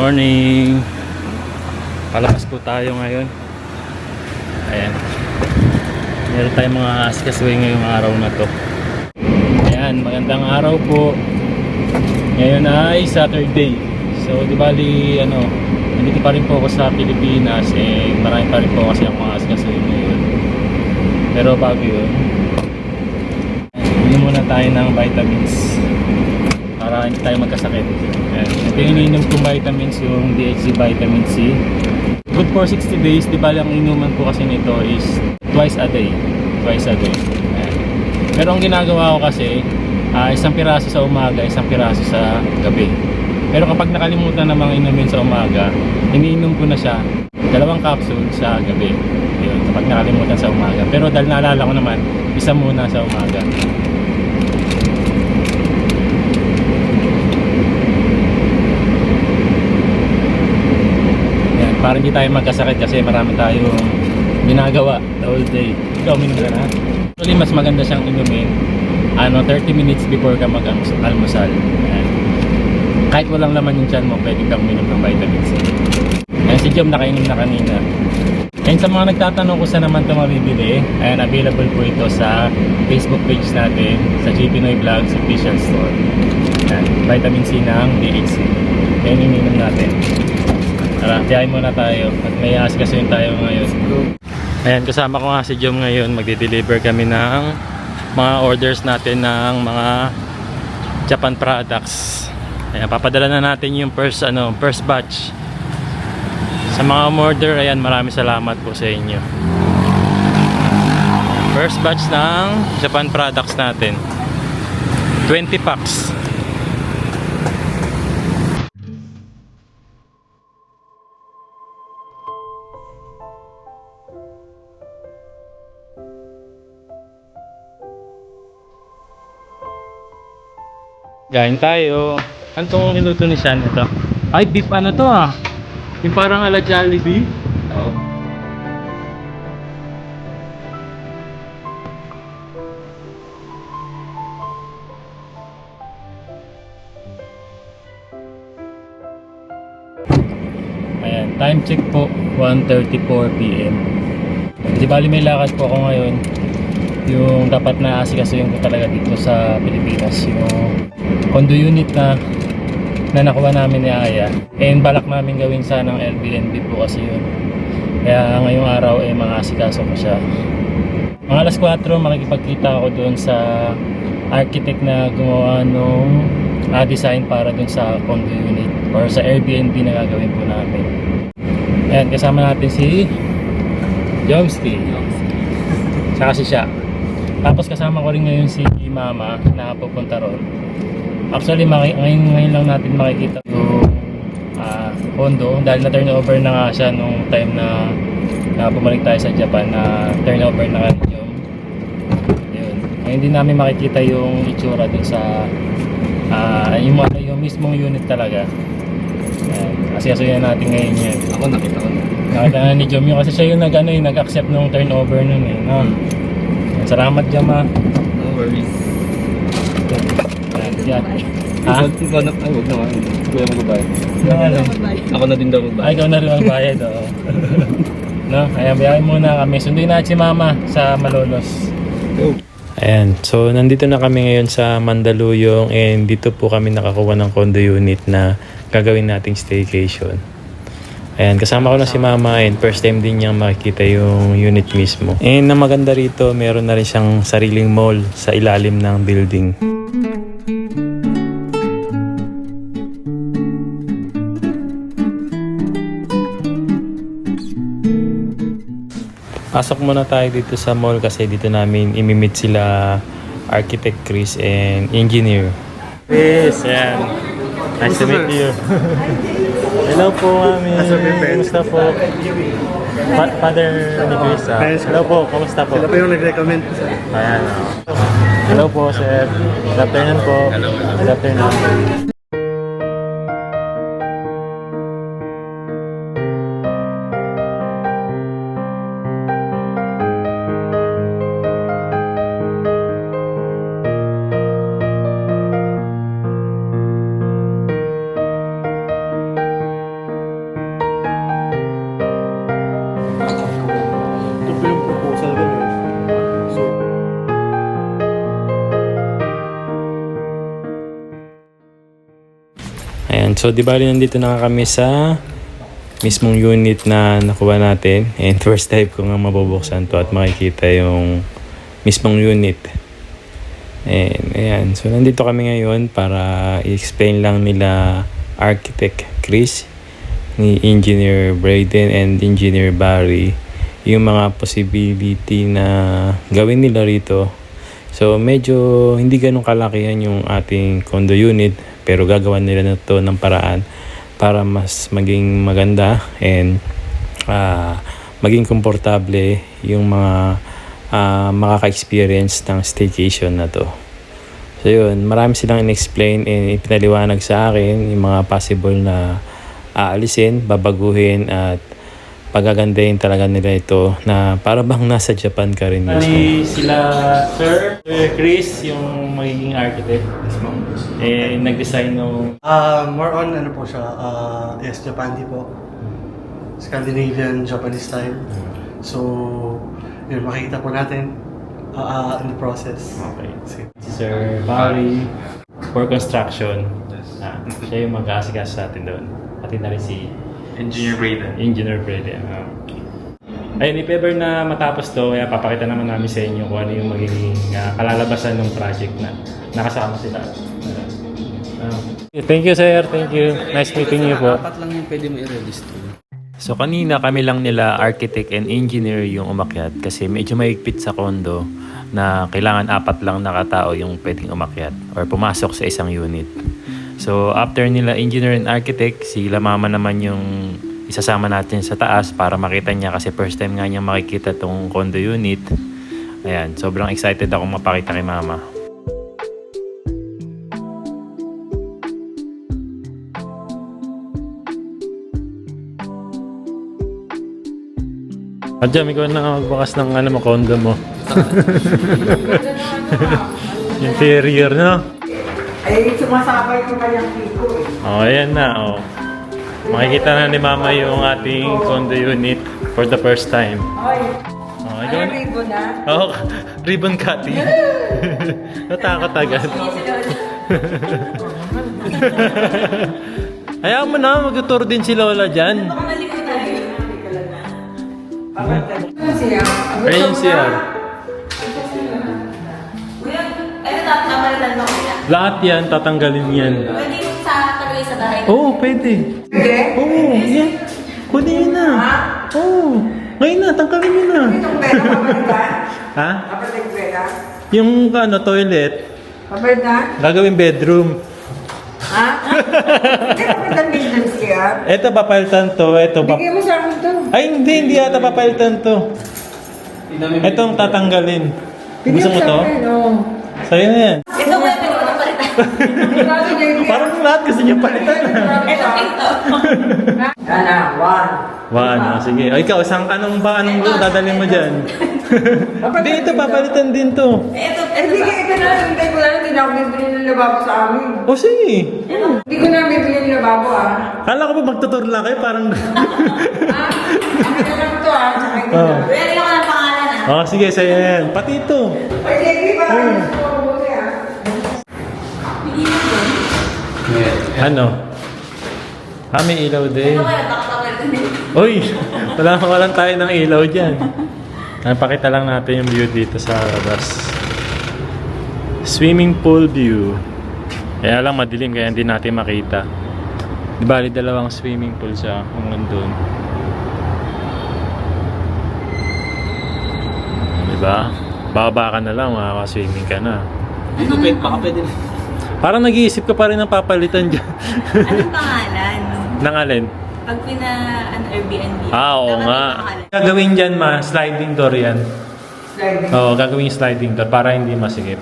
morning. Palabas po tayo ngayon. Ayan. Meron tayong mga asikasuhin ngayong araw na to. Ayan, magandang araw po. Ngayon ay Saturday. So, di bali, nandito pa rin po ako sa Pilipinas. Marami pa rin po kasi ang mga asikasuhin ngayon. Pero bago yun, bili muna tayo ng vitamins para hindi tayo magkasakit. Ayan. Ito yung iniinom kong vitamins, yung DHC Vitamin C. Good for 60 days. Di ba ang inuman po kasi nito is twice a day. Ayan. Pero ang ginagawa ko kasi, isang piraso sa umaga, isang piraso sa gabi. Pero kapag nakalimutan namang inumin sa umaga, iniinom ko na siya, 2 capsule sa gabi. Yun, kapag nakalimutan sa umaga. Pero dahil naalala ko naman, isa muna sa umaga. Para hindi tayo magkasakit kasi marami tayong ginagawa the whole day. Ikaw, uminom ka na? Actually, mas maganda siyang inumin 30 minutes before ka mag-almusal. Kahit walang laman yung tiyan mo, pwede kang uminom ng vitamin C. Ayan, si Jom nakainom na kanina. And sa mga nagtatanong kung saan naman ito mabibili, ayan, available po ito sa Facebook page natin, sa JP Noy Vlogs official store. Ayan, vitamin C ng DHC. Ayan, ininom natin. Tara, biyahe muna tayo at may asikasuhin tayo ngayon. Ayan, kasama ko nga si Jom ngayon. Magde-deliver kami ng mga orders natin ng mga Japan products. Ayan, papadala na natin yung first batch. Sa mga order, ayan, maraming salamat po sa inyo. First batch ng Japan products natin. 20 packs. Gain tayo. Ano itong niluto ni Sean ito? Ay, beef ano to ah? Yung parang ala Jollibee? Oo. Ayan, time check po, 1:34 PM. Di bali may lakad po ako ngayon. Yung dapat na asikasuhin ko talaga dito sa Pilipinas, yung condo unit na nakuha namin ni Aya. And balak namin gawin sanang Airbnb po kasi yun. Kaya ngayong araw mga asikaso ko siya. Mga alas 4 makikipagkita ako doon sa architect na gumawa nung design para doon sa condo unit or sa Airbnb na gagawin po namin. Ayan, kasama natin si Jomski. Saka si siya. Tapos kasama ko rin ngayon si Mama na pupunta ron. Actually, ngayon lang natin makikita yung condo dahil na turnover na nga siya nung time na bumalik tayo sa Japan, na turnover na kami yun. Ngayon din namin makikita yung itsura dun sa yung mismong unit talaga. Kasi asuyan natin ngayon yan. Ako nakita ko na. Nakita na ni Jom yun kasi siya yung nag-accept nung turnover nun eh. No? Salamat Jom ha. No worries. Yan. Ha? Ikaw na, ay huwag naman. Kuya magbabayad. Ako na din daw magbayad. Ikaw na rin magbayad. Oo. No? Ayan, biyahin muna kami. Sunduin natin si Mama sa Malolos. Go. Ayan, so nandito na kami ngayon sa Mandaluyong and dito po kami nakakuha ng condo unit na gagawin nating staycation. Ayan, kasama ko na si Mama and first time din niyang makikita yung unit mismo. And na maganda rito, meron na rin siyang sariling mall sa ilalim ng building. Pasok muna tayo dito sa mall kasi dito namin imimit sila Architect Chris and Engineer. Chris, ayan. Nice to meet you. Hello po, Mami. Kumusta po? Father ni Chris. Hello po, kumusta po? Sila pa yung nag-recommend ko sa... Ayan. Hello po, sir. Good afternoon po. Good afternoon. So, di bali nandito na kami sa mismong unit na nakuha natin. And first time ko nga mabubuksan to at makikita yung mismong unit. And ayan. So, nandito kami ngayon para i-explain lang nila Architect Chris, ni Engineer Braden and Engineer Barry yung mga possibility na gawin nila rito. So, medyo hindi ganun kalakihan yung ating condo unit, pero gagawan nila na to ng paraan para mas maging maganda and maging komportable yung mga makaka-experience ng staycation na to. So yun, marami silang in-explain and ipinaliwanag sa akin yung mga possible na aalisin, babaguhin at pagagandahin talaga nila ito na para bang nasa Japan ka rin mismo. Sila Sir Chris, yung magiging architect. Nag-design ng... More on ano po siya, yes, Japandi po. Scandinavian, Japanese style. So, yun, makikita po natin in the process. Okay. Si Sir Barry for construction. Siya yung mag-aasikas sa atin doon. Pati na rin si Engineer Braden. Engineer Braden. Ayun, if ever na matapos to, kaya papakita naman namin sa inyo kung ano yung magiging kalalabasan ng project na nakasama sila. Thank you, sir. Thank you. Nice meeting you po. Apat lang yung pwede mo i-register. So kanina kami lang nila architect and engineer yung umakyat kasi medyo maigpit sa condo na kailangan 4 lang na katao yung pwedeng umakyat or pumasok sa isang unit. So after nila engineer and architect, sila mama naman yung isasama natin sa taas para makita niya kasi first time nga niya makikita tong condo unit. Ayan, sobrang excited akong mapakita kay mama. Adjam, ikaw na magbukas ng ano mo, condo mo. Interior, no? Ay, sumasabay yung kanyang piko eh. Oh, ayan na, oh. Makikita na ni Mama yung ating condo unit for the first time. Ay, Oh, ano ikaw na. ribbon na? Oh, ribbon cutting. Natakot agad. Hayaan mo na, mag-tour din si Lola dyan. Ano siya? Ayun siya. Kuya, ano napalitan mo kuya? Lahat yan, tatanggalin yan. Pwede yung sa tagay sa bahay. Oo, pwede. Hindi? Oo, yan. Kunin yun na. Oo. Ngayon na, tanggalin yun na. Itong pera, papalitan? Ha? Papalitan pera? Yung ano, toilet, Papalitan? gagawin bedroom. Ha? Hindi, papalitan din siya. Ito, papalitan to. Ito, Bigay mo sa akin to. Ay, hindi yata papalitan to. Itong tatanggalin. Gusto mo to? Oo. Sa'yo na yan. Ito kuya, pwede ko na palitan. Grabe na yun. Parang lahat gusto niyo palitan. Ito. Ana, one. Sige. O, ikaw, anong dadalhin mo dyan? Hindi, ito, papalitan din to. Ito, Eh, sige, ito na. Hintay ko lang. Hindi na ako bibili ng lababo sa amin. O, sige. Hindi ko na bibili ng lababo ah. Kala ko ba magtutur lang kayo? Parang... Ah, akin na lang to ah. Tsaka ito Oh. na. Kuya, rin ako ng pangalan ah. Oh, sige, sa'yo na yan. Pati ito. Ay, sige, parang gusto ko mabuti ah. Ano? May ilaw din. Ito kuya, baka papalitan din. Uy! Walang tayo ng ilaw dyan. Napakita lang natin yung view dito sa labas. Swimming pool view. Kaya lang madilim kaya hindi natin makita. Di bali dalawang swimming pool siya kung nandun. Diba? Bababa ka na lang, makaka-swimming ka na. Dito pwede, baka pwede. Parang nag-iisip ka pa rin ng papalitan dyan. Anong pangalan? Nang alin? Pag Airbnb. Oo dapat may nga. pangalan. Gagawin dyan sliding door yan. Sliding. Oo, gagawin yung sliding door para hindi masikip.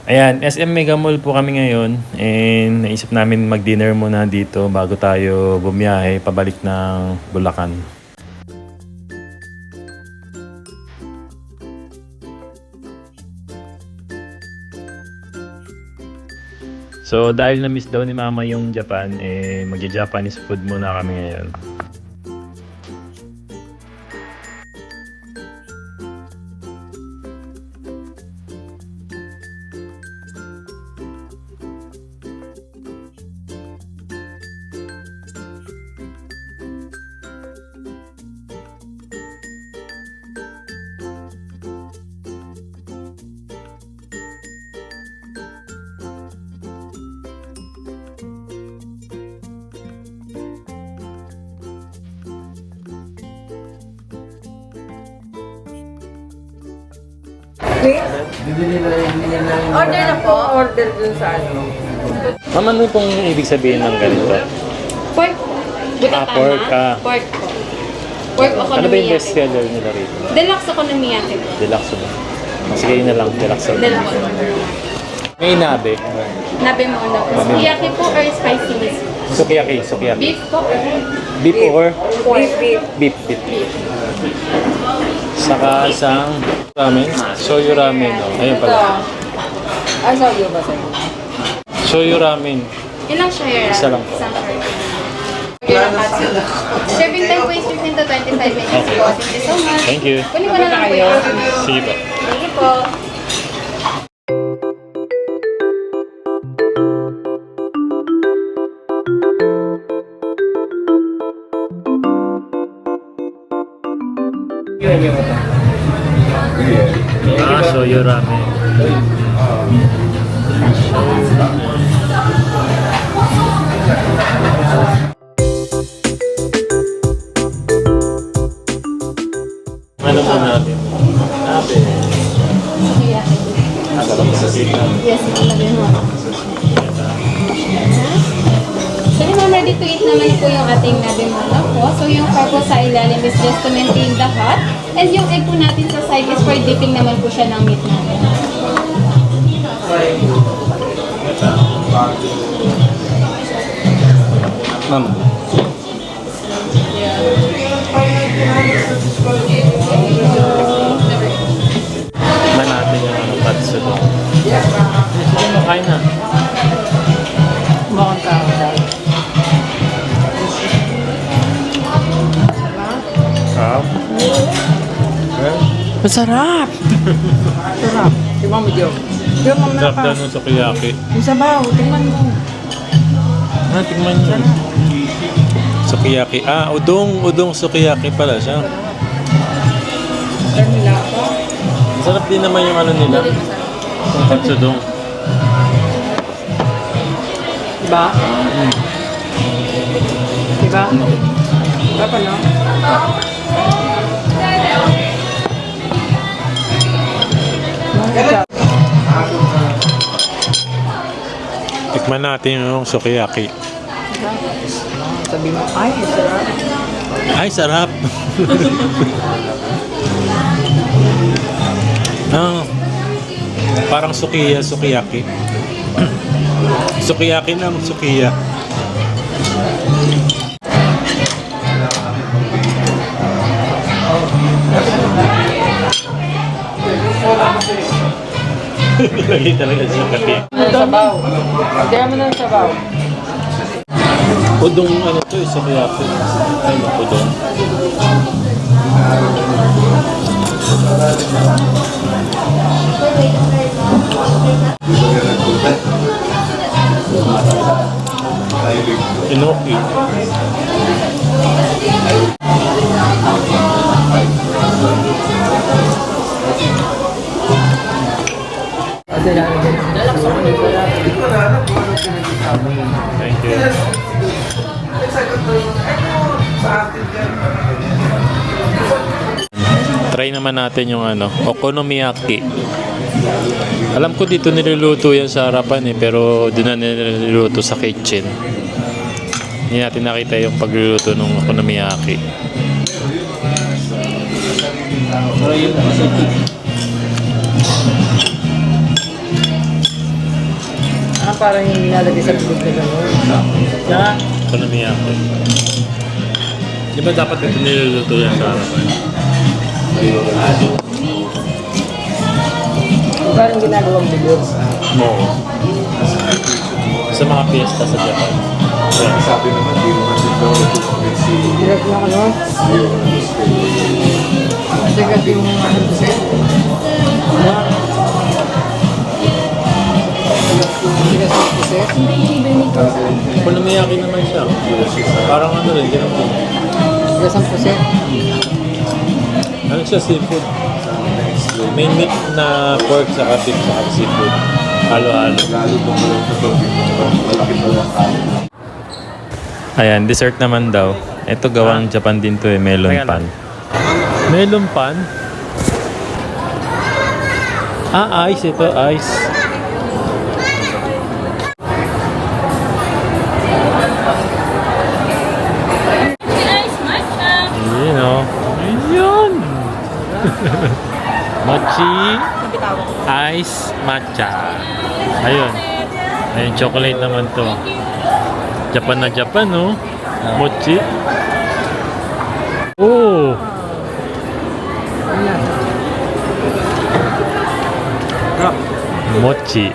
Ayan, SM Mega Mall po kami ngayon and naisip namin mag-dinner muna dito bago tayo bumiyahe pabalik ng Bulacan. So dahil na-miss daw ni Mama yung Japan, mag-Japanese food muna kami ngayon. Order na po. Order dun sa ano. Ma'am, ano pong ibig sabihin ng ganito? Pork. Buta pork, tama. Pork po. Pork Ano ba yung okonomiyaki. best seller nila rito? Deluxe okonomiyaki. Deluxe ba? Sige, yun na lang. Deluxe. Deluxe. May inabe. Nabe mo na po. Sukiyaki po or spicy miso? Sukiyaki. Sukiyaki. Beef po. Beef or? Beef. Beef. Saka isang ramen. Shoyu ramen. Oh. Ayun pala. Ay, sorry ba sa'yo? Shoyu ramen. Ilang share? Isa lang. Isang share. Serving time po is 15 to 25 minutes Okay. po. Thank you so much. Thank you. Kunin ko na lang po yun. Sige po. Sige po. Shoyu ramen. Ano po natin? Nabe. Yes, nabe mo. So, ma'am, ready to eat naman po yung ating nabe mala po. So, yung purpose sa ilalim is just to maintain the hot. And yung egg po natin sa side is for dipping naman po siya ng meat natin. Ma'am. Tikman natin yung ano, patso doon. Sige mo, kain na. Mukhang tao dahil. Masarap! Sarap. Tingnan mo, Joe. Joe, mamaya Sarap ka. daw ng sukiyaki. Yung sabaw, tingnan mo. Tingnan nyo. Sukiyaki. Udong. Udong sukiyaki pala siya. Kanila pa. Sarap din naman yung ano nila. Yung patsudong. Diba? Diba? Diba pa, no? Tikman natin yung sukiyaki. Sabi mo, ay, sarap. Ay, sarap! Parang sukiyaki. Sukiyaki ng sukiya. Lagi talaga siya kape. Sabaw. Kaya mo na ng sabaw. Udong ano to, sukiyaki. Ay, udong. Inoki. Thank you. Try naman natin yung ano, okonomiyaki. Alam ko dito niluluto yan sa harapan pero doon na niluluto sa kitchen. Hindi natin nakita yung pagluluto ng okonomiyaki. Parang yung nilalagay sa tulog na gano'n. Okonomiyaki. Di ba dapat ito niluluto yan sa harapan? Parang ginagawang bilog. Oo. Sa mga piyesta sa Japan. Sabi naman, di naman dito Direct na ano? Direct yung ano kasi. Okonomiyaki naman siya. Parang ano rin, ganun din. Gasang pusi. Ano siya, seafood? May meat na pork sa beef sa seafood. Halo-halo. Ayan, dessert naman daw. Ito gawang Japan din to melon pan. Melon pan? Ah, ice. Ito, ice. Ice matcha. Yun o. Yun! Mochi ice matcha. Ayun. Ayun, chocolate naman to. Japan na Japan, no? Mochi. Oh! Mochi.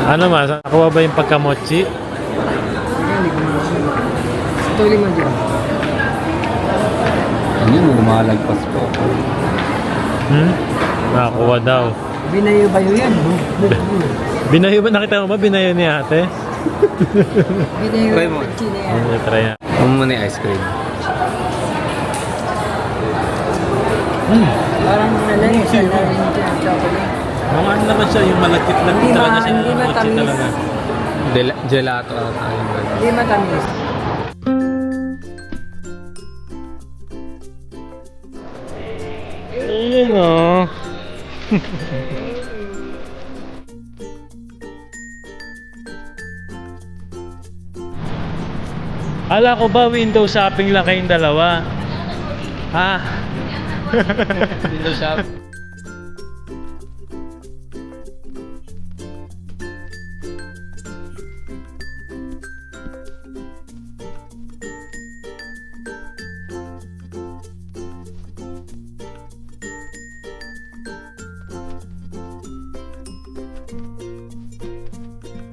Ano mas? Nakuha ba yung pagka-mochi? Ito lima dyan. Ano mo, malagpas po. Nakakuha daw. Binayo-bayo yan. Binayo ba? Nakita mo ba binayo ni ate? Binayo Try mo. chine yan. Hindi, try yan. Ano mo na yung ice cream? Parang ano yung isa na rin dyan, chocolate. Mga ano naman siya, yung malagkit-lagkit Hindi talaga siya. hindi Mochi matamis. talaga. Gelato ata yung Hindi matamis. Ayun o. Ala ko ba window shopping lang kayong dalawa? Ha? Window shop.